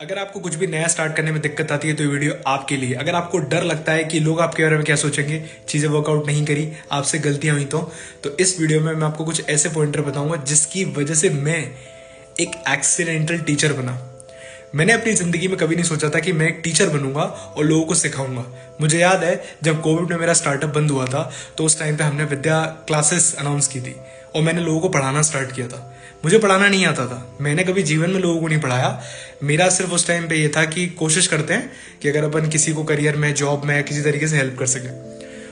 अगर आपको कुछ भी नया स्टार्ट करने में दिक्कत आती है तो ये वीडियो आपके लिए। अगर आपको डर लगता है कि लोग आपके बारे में क्या सोचेंगे, चीजें वर्कआउट नहीं करी, आपसे गलतियां हुई तो इस वीडियो में मैं आपको कुछ ऐसे पॉइंटर बताऊंगा जिसकी वजह से मैं एक एक्सीडेंटल टीचर बना। मैंने अपनी जिंदगी में कभी नहीं सोचा था कि मैं एक टीचर बनूंगा और लोगों को सिखाऊंगा। मुझे याद है जब कोविड में मेरा स्टार्टअप बंद हुआ था तो उस टाइम पे हमने विद्या क्लासेस अनाउंस की थी और मैंने लोगों को पढ़ाना स्टार्ट किया था। मुझे पढ़ाना नहीं आता था, मैंने कभी जीवन में लोगों को नहीं पढ़ाया। मेरा सिर्फ उस टाइम पे ये था कि कोशिश करते हैं कि अगर अपन किसी को करियर में, जॉब में किसी तरीके से हेल्प कर सके,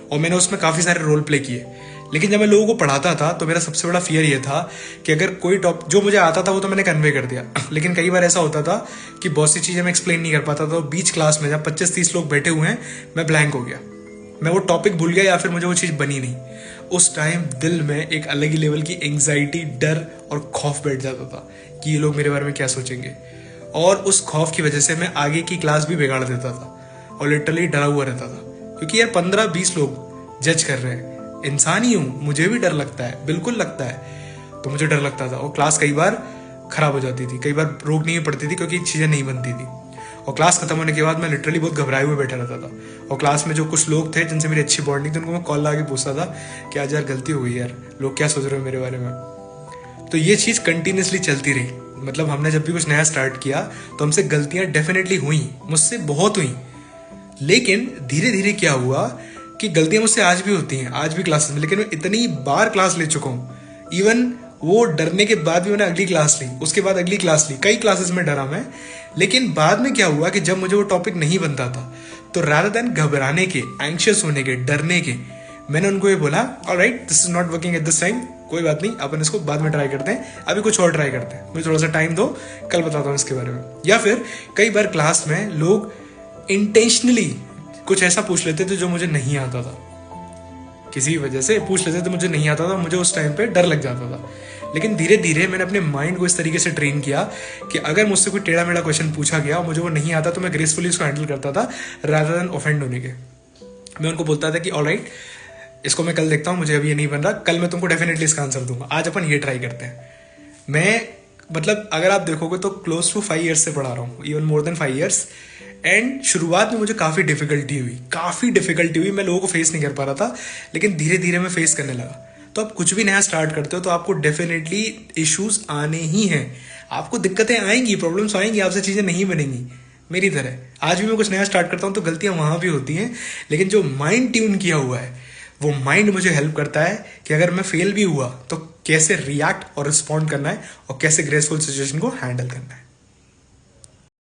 और मैंने उसमें काफी सारे रोल प्ले किए। लेकिन जब मैं लोगों को पढ़ाता था तो मेरा सबसे बड़ा फियर ये था कि अगर कोई टॉप जो मुझे आता था वो तो मैंने कन्वे कर दिया, लेकिन कई बार ऐसा होता था कि बहुत सी चीजें मैं एक्सप्लेन नहीं कर पाता था। बीच क्लास में जब 25-30 लोग बैठे हुए हैं, मैं ब्लैंक हो गया, मैं वो टॉपिक भूल गया या फिर मुझे वो चीज बनी नहीं। उस टाइम दिल में एक अलग ही लेवल की एंग्जाइटी, डर और खौफ बैठ जाता था कि ये लोग मेरे बारे में क्या सोचेंगे। और उस खौफ की वजह से मैं आगे की क्लास भी बिगाड़ देता था और लिटरली डरा हुआ रहता था, क्योंकि यार 15-20 लोग जज कर रहे हैं। इंसान ही हूं, मुझे भी डर लगता है, बिल्कुल लगता है। तो मुझे डर लगता था और क्लास कई बार खराब हो जाती थी, कई बार रोकनी भी पड़ती थी क्योंकि चीजें नहीं बनती थी। और क्लास खत्म होने के बाद मैं लिटरली बहुत घबराए हुए बैठा रहता था। और क्लास में जो कुछ लोग थे जिनसे मेरी अच्छी बॉन्डिंग थी, उनको मैं कॉल ला के पूछता था कि आज यार गलती हो गई यार, लोग क्या सोच रहे हो मेरे बारे में। तो ये चीज कंटिन्यूसली चलती रही। मतलब हमने जब भी कुछ नया स्टार्ट किया तो हमसे गलतियां डेफिनेटली हुई, मुझसे बहुत हुई। लेकिन धीरे धीरे क्या हुआ कि गलतियां मुझसे आज भी होती हैं, आज भी क्लासेस में। लेकिन मैं इतनी बार क्लास ले चुका हूं, इवन वो डरने के बाद भी मैंने अगली क्लास ली, उसके बाद अगली क्लास ली, कई क्लासेस में डरा मैं। लेकिन बाद में क्या हुआ कि जब मुझे वो टॉपिक नहीं बनता था तो रादर देन घबराने के, एंग्शियस होने के, डरने के, मैंने उनको ये बोला alright this is not working at this time, कोई बात नहीं, अपन इसको बाद में ट्राई करते हैं, अभी कुछ और ट्राई करते हैं, मुझे थोड़ा सा टाइम दो, कल बताता हूँ इसके बारे में। या फिर कई बार क्लास में लोग इंटेंशनली कुछ ऐसा पूछ लेते थे जो मुझे नहीं आता था, किसी वजह से पूछ लेते थे, मुझे नहीं आता था, मुझे उस टाइम पे डर लग जाता था। लेकिन धीरे धीरे मैंने अपने माइंड को इस तरीके से ट्रेन किया कि अगर मुझसे कोई टेढ़ा मेढ़ा क्वेश्चन पूछा गया और मुझे वो नहीं आता तो मैं ग्रेसफुली उसको हैंडल करता था रादर देन ऑफेंड होने के। मैं उनको बोलता था कि ऑलराइट इसको मैं कल देखता हूँ, मुझे अभी ये नहीं बन रहा, कल मैं तुमको डेफिनेटली इसका आंसर दूंगा, आज अपन ये ट्राई करते हैं। मैं मतलब अगर आप देखोगे तो क्लोज टू 5 ईयर्स से पढ़ा रहा हूँ, even more than 5 years. And शुरुआत में मुझे काफ़ी डिफिकल्टी हुई, मैं लोगों को फेस नहीं कर पा रहा था, लेकिन धीरे धीरे मैं फेस करने लगा। तो आप कुछ भी नया स्टार्ट करते हो तो आपको डेफिनेटली इश्यूज आने ही हैं, आपको दिक्कतें आएंगी, प्रॉब्लम्स आएंगी, आपसे चीज़ें नहीं बनेंगी। मेरी तरह आज भी मैं कुछ नया स्टार्ट करता हूँ तो गलतियां वहां भी होती हैं, लेकिन जो माइंड ट्यून किया हुआ है वो माइंड मुझे हेल्प करता है कि अगर मैं फेल भी हुआ तो कैसे रिएक्ट और रिस्पॉन्ड करना है और कैसे ग्रेसफुल सिचुएशन को हैंडल करना है।